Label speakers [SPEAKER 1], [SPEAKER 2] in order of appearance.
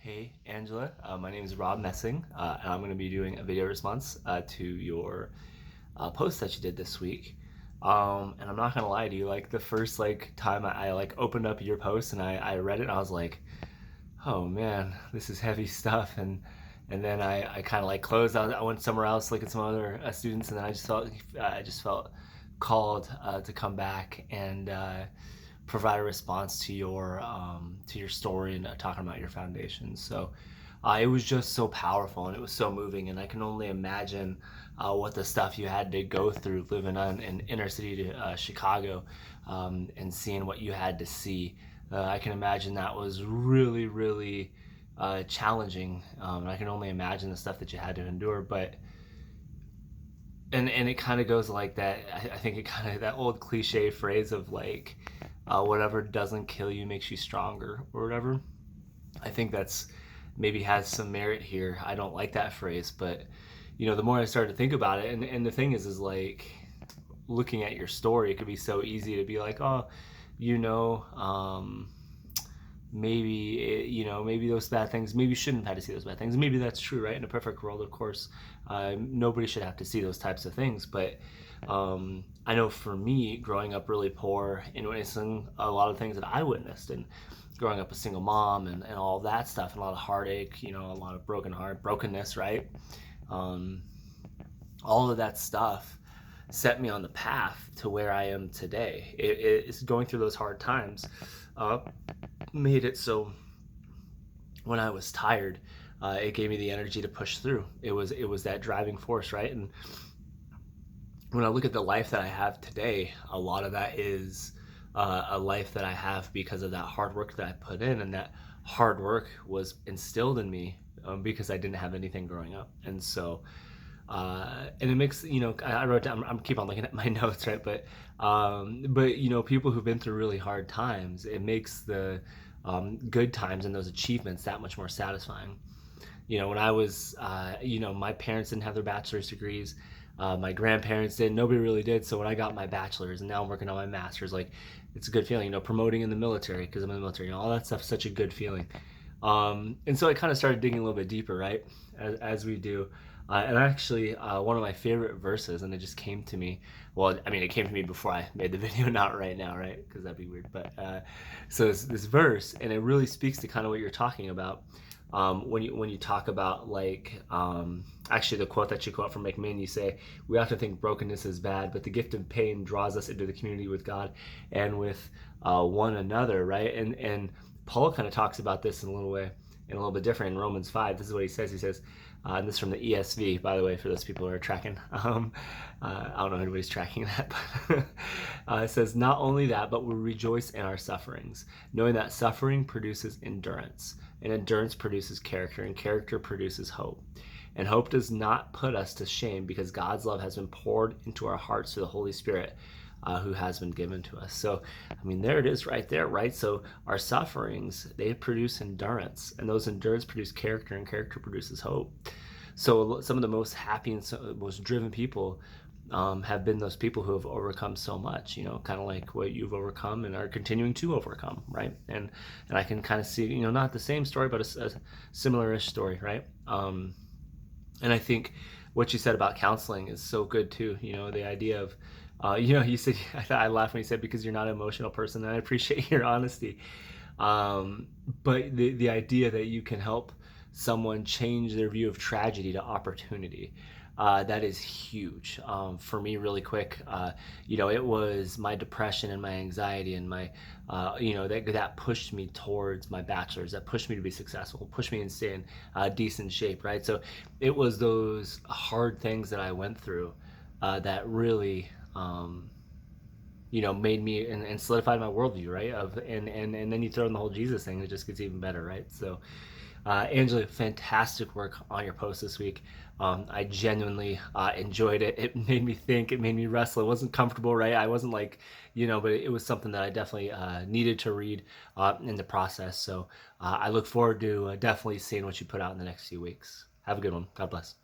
[SPEAKER 1] Hey Angela, my name is Rob Messing, and I'm going to be doing a video response to your post that you did this week. And I'm not going to lie to you, like the first time I opened up your post and I read it, and I was like, oh man, this is heavy stuff. And then I kind of closed. I went somewhere else, looking at some other students, and then I just felt called to come back and provide a response to your story and talking about your foundation. So it was just so powerful and it was so moving, and I can only imagine what the stuff you had to go through living in inner city Chicago, and seeing what you had to see. I can imagine that was really, really challenging. And I can only imagine the stuff that you had to endure. But and it kind of goes like that. I think it kind of that old cliche phrase of whatever doesn't kill you makes you stronger, or whatever. I think that's maybe has some merit here. I don't like that phrase, but the more I started to think about it, and the thing is looking at your story, it could be so easy to be like, oh, you know, um, maybe those bad things, maybe you shouldn't have had to see those bad things. Maybe that's true, right? In a perfect world, of course, nobody should have to see those types of things. But I know for me, growing up really poor and witnessing a lot of things that I witnessed, and growing up a single mom and all that stuff, and a lot of heartache, a lot of brokenness, right? Um, all of that stuff set me on the path to where I am today. It's going through those hard times uh, made it so when I was tired, it gave me the energy to push through. It was that driving force, right? And when I look at the life that I have today, a lot of that is a life that I have because of that hard work that I put in, and that hard work was instilled in me because I didn't have anything growing up. And so and it makes, I wrote down, I'm keep on looking at my notes, right? But people who've been through really hard times, it makes the good times and those achievements that much more satisfying. When I was, my parents didn't have their bachelor's degrees. My grandparents did. Nobody really did. So when I got my bachelor's and now I'm working on my master's, it's a good feeling. Promoting in the military because I'm in the military. All that stuff's such a good feeling. And so I kind of started digging a little bit deeper, right, as we do. And actually, one of my favorite verses, and it just came to me. Well, I mean, it came to me before I made the video, not right now, right? Because that'd be weird. But so it's this verse, and it really speaks to kind of what you're talking about. When you talk about actually the quote that you quote from McMinn, you say, we often think brokenness is bad, but the gift of pain draws us into the community with God and with one another, right? And Paul kind of talks about this in a little way, in a little bit different in Romans 5. This is what he says. He says, and this is from the ESV, by the way, for those people who are tracking. I don't know if anybody's tracking that, but it says, not only that, but we rejoice in our sufferings, knowing that suffering produces endurance, and endurance produces character, and character produces hope. And hope does not put us to shame, because God's love has been poured into our hearts through the Holy Spirit, who has been given to us. So, I mean, there it is right there, right? So our sufferings, they produce endurance, and those endurance produce character, and character produces hope. So some of the most happy and most driven people have been those people who have overcome so much, kind of like what you've overcome and are continuing to overcome, right? And I can kind of see, not the same story, but a similar-ish story, right? And I think what you said about counseling is so good too. The idea of, you said, I laughed when you said, because you're not an emotional person, and I appreciate your honesty. But the idea that you can help someone change their view of tragedy to opportunity, that is huge. For me, really quick, it was my depression and my anxiety and my, that pushed me towards my bachelor's, that pushed me to be successful, pushed me and stay in decent shape, right? So it was those hard things that I went through that really, made me and solidified my worldview, right? And then you throw in the whole Jesus thing, it just gets even better, right? So, Angela, fantastic work on your post this week. I genuinely enjoyed it. It made me think. It made me wrestle. It wasn't comfortable, right? I wasn't but it was something that I definitely needed to read in the process. So I look forward to definitely seeing what you put out in the next few weeks. Have a good one. God bless.